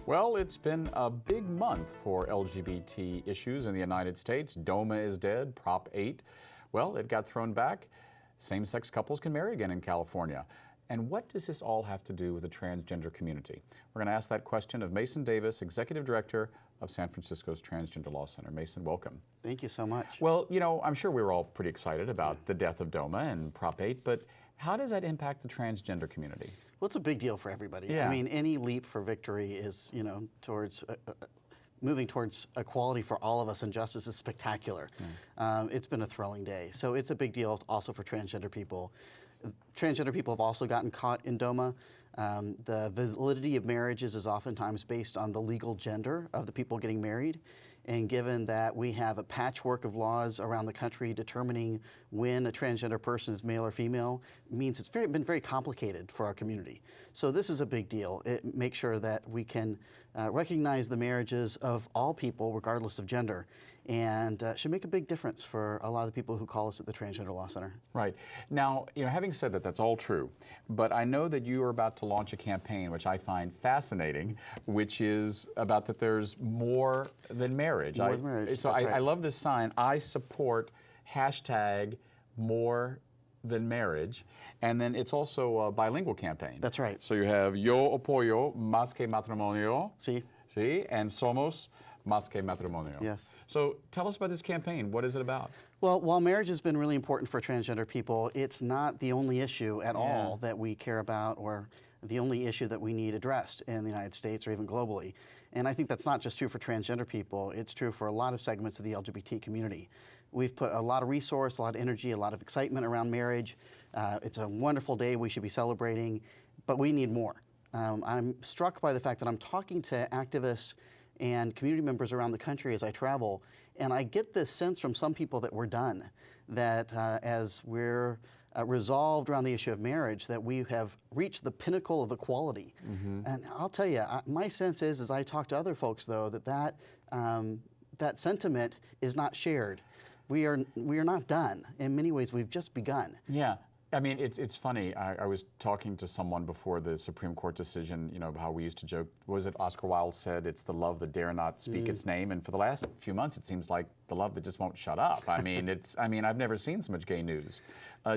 Well, it's been a big month for LGBT issues in the United States. DOMA is dead, Prop 8. Well, it got thrown back. Same-sex couples can marry again in California. And what does this all have to do with the transgender community? We're going to ask that question of Masen Davis, Executive Director of San Francisco's Transgender Law Center. Masen, welcome. Thank you so much. Well, you know, I'm sure we were all pretty excited about the death of DOMA and Prop 8, but how does that impact the transgender community? Well, it's a big deal for everybody. Yeah. I mean, any leap for victory is, towards moving towards equality for all of us and justice is spectacular. It's been a thrilling day. So it's a big deal also for transgender people. Transgender people have also gotten caught in DOMA. The validity of marriages is oftentimes based on the legal gender of the people getting married. And given that we have a patchwork of laws around the country determining when a transgender person is male or female, it means it's been very complicated for our community. So this is a big deal. It makes sure that we can recognize the marriages of all people regardless of gender, and should make a big difference for a lot of the people who call us at the Transgender Law Center. Right. Now, having said that, that's all true, but I know that you are about to launch a campaign which I find fascinating, which is about that there's more than marriage. More than marriage. So That's I right. love this sign. I support #more than marriage, and then it's also a bilingual campaign. That's right. So you have Yo apoyo más que matrimonio. See? See? And somos más que matrimonio. Yes. So tell us about this campaign. What is it about? Well, while marriage has been really important for transgender people, it's not the only issue at all that we care about or the only issue that we need addressed in the United States or even globally. And I think that's not just true for transgender people, it's true for a lot of segments of the LGBT community. We've put a lot of resource, a lot of energy, a lot of excitement around marriage. It's a wonderful day we should be celebrating, but we need more. I'm struck by the fact that I'm talking to activists and community members around the country as I travel, and I get this sense from some people that we're done, that as we're resolved around the issue of marriage, that we have reached the pinnacle of equality. And I'll tell you, my sense is, as I talk to other folks, though, that sentiment is not shared. We are not done. In many ways, we've just begun. Yeah. I mean, it's funny. I was talking to someone before the Supreme Court decision, how we used to joke, was it Oscar Wilde said, it's the love that dare not speak its name, and for the last few months it seems like the love that just won't shut up. I mean, I've never seen so much gay news.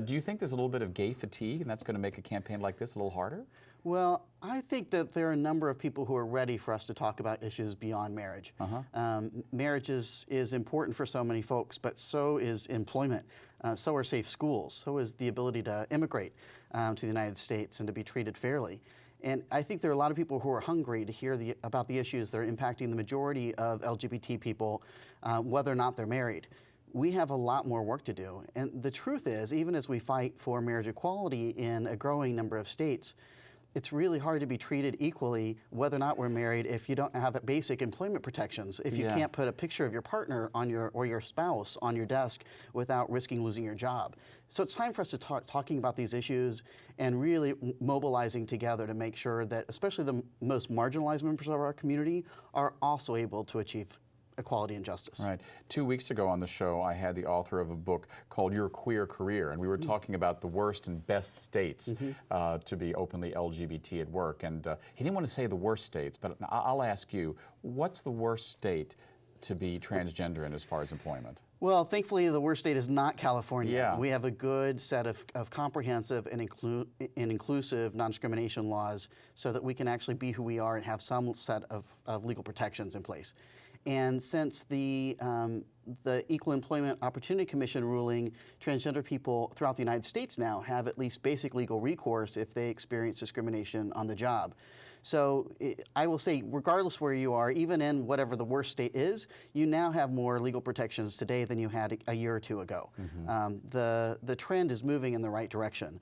Do you think there's a little bit of gay fatigue, and that's going to make a campaign like this a little harder? Well, I think that there are a number of people who are ready for us to talk about issues beyond marriage. Marriage is important for so many folks, but so is employment, so are safe schools, so is the ability to immigrate to the United States and to be treated fairly. And I think there are a lot of people who are hungry to hear about the issues that are impacting the majority of LGBT people, whether or not they're married. We have a lot more work to do. And the truth is, even as we fight for marriage equality in a growing number of states, it's really hard to be treated equally whether or not we're married if you don't have basic employment protections, if you can't put a picture of your partner on or your spouse on your desk without risking losing your job. So it's time for us to talking about these issues and really mobilizing together to make sure that especially the most marginalized members of our community are also able to achieve equality and justice. Right. 2 weeks ago on the show, I had the author of a book called Your Queer Career, and we were talking about the worst and best states to be openly LGBT at work. And he didn't want to say the worst states, but I'll ask you, what's the worst state to be transgender in as far as employment? Well, thankfully, the worst state is not California. Yeah. We have a good set of comprehensive and inclusive non-discrimination laws so that we can actually be who we are and have some set of legal protections in place. And since the Equal Employment Opportunity Commission ruling, transgender people throughout the United States now have at least basic legal recourse if they experience discrimination on the job. So I will say, regardless where you are, even in whatever the worst state is, you now have more legal protections today than you had a year or two ago. The trend is moving in the right direction.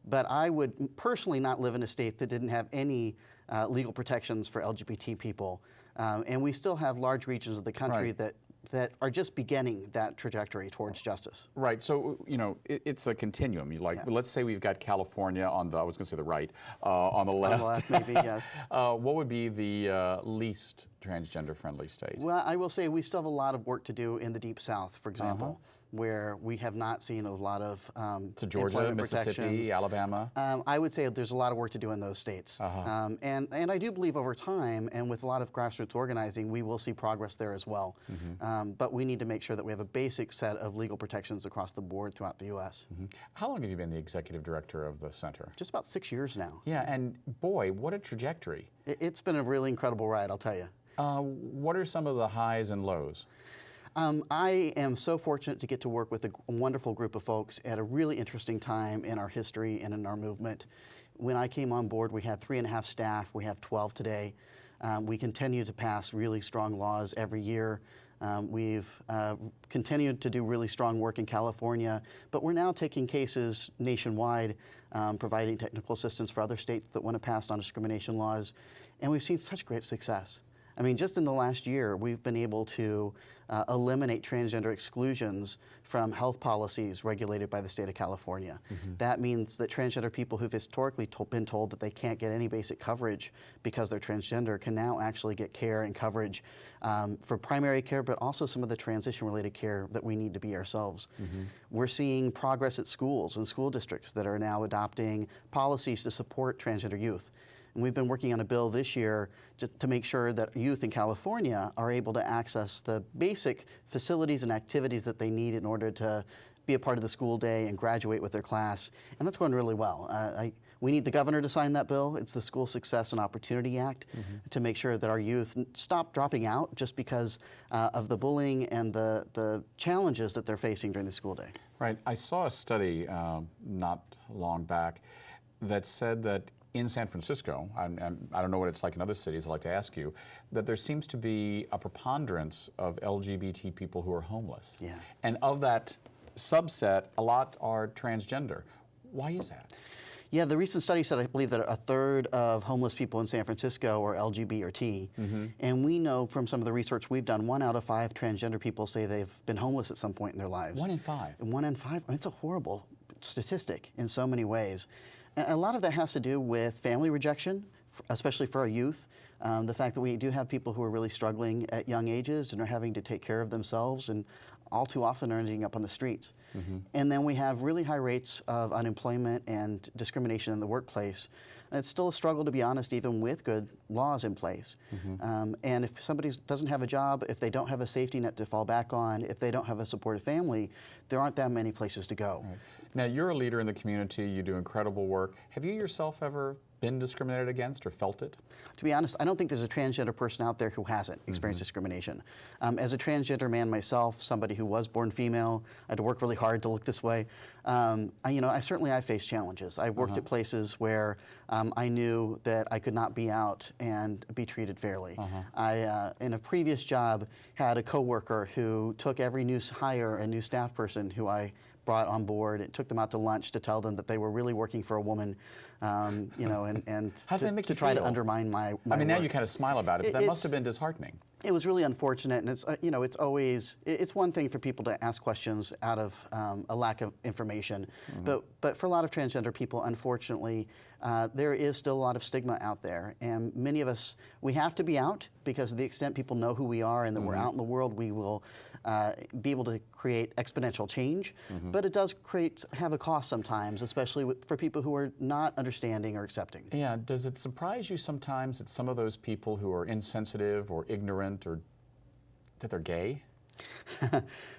But I would personally not live in a state that didn't have any legal protections for LGBT people. And we still have large regions of the country that are just beginning that trajectory towards justice. Right. So, it's a continuum. Let's say we've got California on the, I was going to say the right, on the left. On the left, maybe, yes. What would be the least transgender-friendly state? Well, I will say we still have a lot of work to do in the Deep South, for example. where we have not seen a lot of So Georgia, employment Mississippi, protections. Alabama? I would say there's a lot of work to do in those states. And I do believe over time, and with a lot of grassroots organizing, we will see progress there as well. But we need to make sure that we have a basic set of legal protections across the board throughout the U.S. How long have you been the executive director of the center? Just about 6 years now. Yeah, and boy, what a trajectory. It's been a really incredible ride, I'll tell you. What are some of the highs and lows? I am so fortunate to get to work with a wonderful group of folks at a really interesting time in our history and in our movement. When I came on board, we had 3.5 staff. We have 12 today. We continue to pass really strong laws every year. We've continued to do really strong work in California, but we're now taking cases nationwide, providing technical assistance for other states that want to pass non-discrimination laws, and we've seen such great success. I mean, just in the last year, we've been able to eliminate transgender exclusions from health policies regulated by the state of California. That means that transgender people who've historically been told that they can't get any basic coverage because they're transgender can now actually get care and coverage for primary care, but also some of the transition-related care that we need to be ourselves. We're seeing progress at schools and school districts that are now adopting policies to support transgender youth. And we've been working on a bill this year just to make sure that youth in California are able to access the basic facilities and activities that they need in order to be a part of the school day and graduate with their class. And that's going really well. We need the governor to sign that bill. It's the School Success and Opportunity Act to make sure that our youth stop dropping out just because of the bullying and the challenges that they're facing during the school day. Right. I saw a study not long back that said that in San Francisco, and I don't know what it's like in other cities, I'd like to ask you, that there seems to be a preponderance of LGBT people who are homeless. Yeah. And of that subset, a lot are transgender. Why is that? Yeah, the recent study said, I believe, that a third of homeless people in San Francisco are LGBT or T. And we know from some of the research we've done, 1 out of 5 transgender people say they've been homeless at some point in their lives. 1 in 5? 1 in 5. I mean, it's a horrible statistic in so many ways. And a lot of that has to do with family rejection, especially for our youth. The fact that we do have people who are really struggling at young ages and are having to take care of themselves and all too often are ending up on the streets. And then we have really high rates of unemployment and discrimination in the workplace. And it's still a struggle, to be honest, even with good laws in place. And if somebody doesn't have a job, if they don't have a safety net to fall back on, if they don't have a supportive family, there aren't that many places to go. Right. Now, you're a leader in the community. You do incredible work. Have you yourself ever been discriminated against or felt it? To be honest, I don't think there's a transgender person out there who hasn't experienced discrimination. As a transgender man myself, somebody who was born female, I had to work really hard to look this way. I certainly faced challenges. I've worked at places where I knew that I could not be out and be treated fairly. I, in a previous job, had a coworker who took every new hire and new staff person who I brought on board and took them out to lunch to tell them that they were really working for a woman, and How did that make to you try feel? to undermine my I mean, now work. you kind of smile about it, but that must have been disheartening. It was really unfortunate, and it's one thing for people to ask questions out of a lack of information, but for a lot of transgender people, unfortunately, there is still a lot of stigma out there, and many of us, we have to be out because of the extent people know who we are and that we're out in the world, we will be able to create exponential change, but it does have a cost sometimes, especially for people who are not understanding or accepting. Yeah, does it surprise you sometimes that some of those people who are insensitive or ignorant or that they're gay?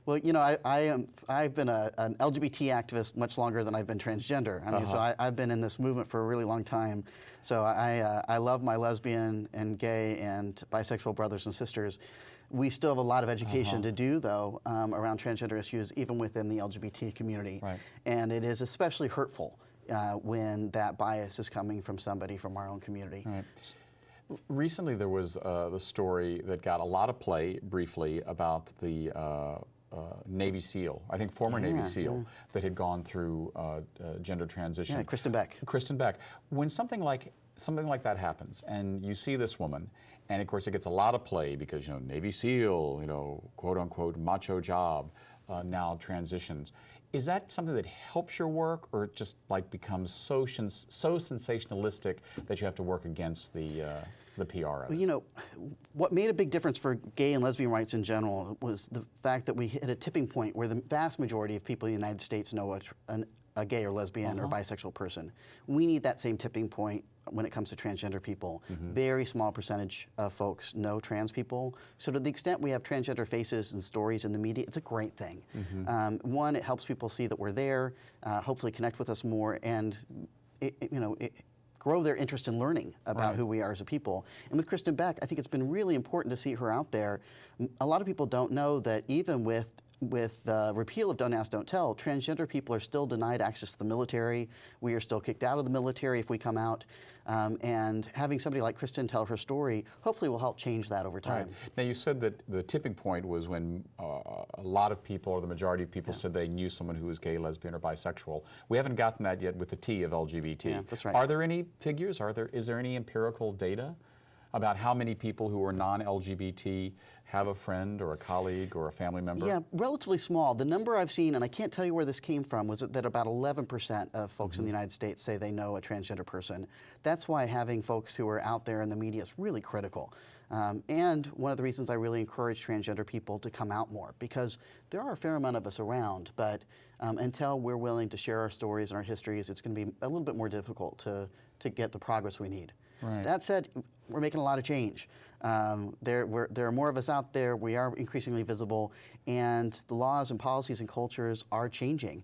Well, I've been an LGBT activist much longer than I've been transgender. I mean, so I've been in this movement for a really long time. So I love my lesbian and gay and bisexual brothers and sisters. We still have a lot of education to do, though, around transgender issues, even within the LGBT community. Right. And it is especially hurtful when that bias is coming from somebody from our own community. Right. Recently, there was the story that got a lot of play, briefly, about the Navy SEAL, I think former Navy SEAL, that had gone through gender transition. Yeah, Kristen Beck. Kristen Beck. When something like that happens, and you see this woman, and of course it gets a lot of play because Navy SEAL, quote unquote macho job, now transitions. Is that something that helps your work, or it just becomes so sensationalistic that you have to work against the the PR of it? You know, what made a big difference for gay and lesbian rights in general was the fact that we hit a tipping point where the vast majority of people in the United States know a gay or lesbian or bisexual person. We need that same tipping point when it comes to transgender people. Very small percentage of folks know trans people. So to the extent we have transgender faces and stories in the media, it's a great thing. One, it helps people see that we're there, hopefully connect with us more, and grow their interest in learning about who we are as a people. And with Kristen Beck, I think it's been really important to see her out there. A lot of people don't know that even with the repeal of Don't Ask, Don't Tell, transgender people are still denied access to the military. We are still kicked out of the military if we come out. And having somebody like Kristen tell her story hopefully will help change that over time. Now, you said that the tipping point was when a lot of people, or the majority of people, said they knew someone who was gay, lesbian, or bisexual. We haven't gotten that yet with the T of LGBT. Yeah, that's right. Are there any figures? Is there any empirical data about how many people who are non-LGBT have a friend or a colleague or a family member? Yeah, relatively small. The number I've seen, and I can't tell you where this came from, was that about 11% of folks in the United States say they know a transgender person. That's why having folks who are out there in the media is really critical. And one of the reasons I really encourage transgender people to come out more, because there are a fair amount of us around, but until we're willing to share our stories and our histories, it's going to be a little bit more difficult to get the progress we need. That said, we're making a lot of change. There are more of us out there. We are increasingly visible, and the laws and policies and cultures are changing.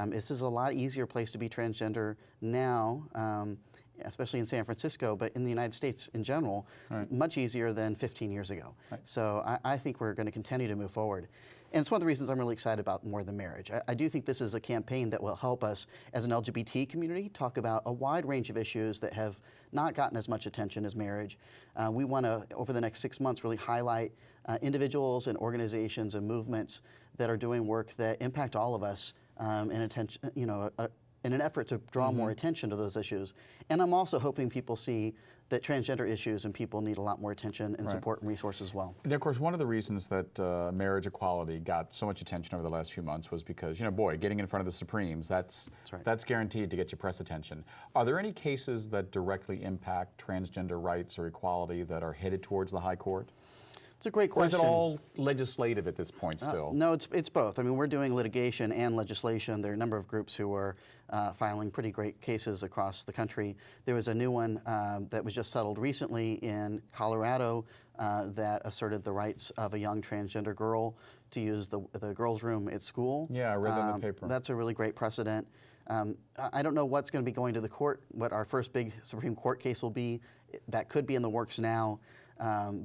This is a lot easier place to be transgender now, especially in San Francisco, but in the United States in general, much easier than 15 years ago. So I think we're going to continue to move forward. And it's one of the reasons I'm really excited about More Than Marriage. I do think this is a campaign that will help us as an LGBT community talk about a wide range of issues that have not gotten as much attention as marriage. We want to, over the next 6 months, really highlight individuals and organizations and movements that are doing work that impact all of us in an effort to draw more attention to those issues. And I'm also hoping people see that transgender issues and people need a lot more attention and support and resources as well. And of course, one of the reasons that marriage equality got so much attention over the last few months was because, boy, getting in front of the Supremes, that's guaranteed to get you press attention. Are there any cases that directly impact transgender rights or equality that are headed towards the High Court? It's a great question. Or is it all legislative at this point still? No, it's both. I mean, we're doing litigation and legislation. There are a number of groups who are filing pretty great cases across the country. There was a new one that was just settled recently in Colorado that asserted the rights of a young transgender girl to use the girls' room at school. Yeah, I read that in the paper. That's a really great precedent. I don't know what's going to be going to the court, what our first big Supreme Court case will be. That could be in the works now.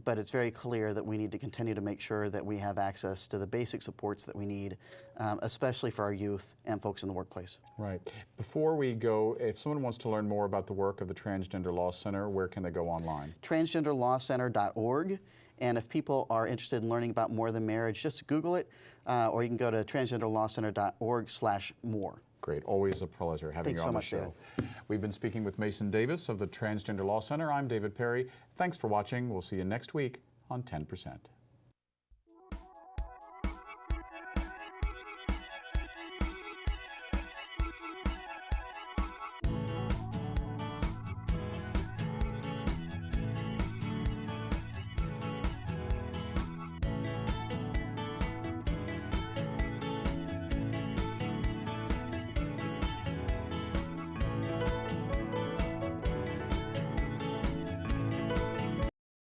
But it's very clear that we need to continue to make sure that we have access to the basic supports that we need, especially for our youth and folks in the workplace. Right. Before we go, if someone wants to learn more about the work of the Transgender Law Center, where can they go online? transgenderlawcenter.org. And if people are interested in learning about More Than Marriage, just Google it, or you can go to transgenderlawcenter.org/more. Great. Always a pleasure having you on the show. We've been speaking with Masen Davis of the Transgender Law Center. I'm David Perry. Thanks for watching. We'll see you next week on 10%.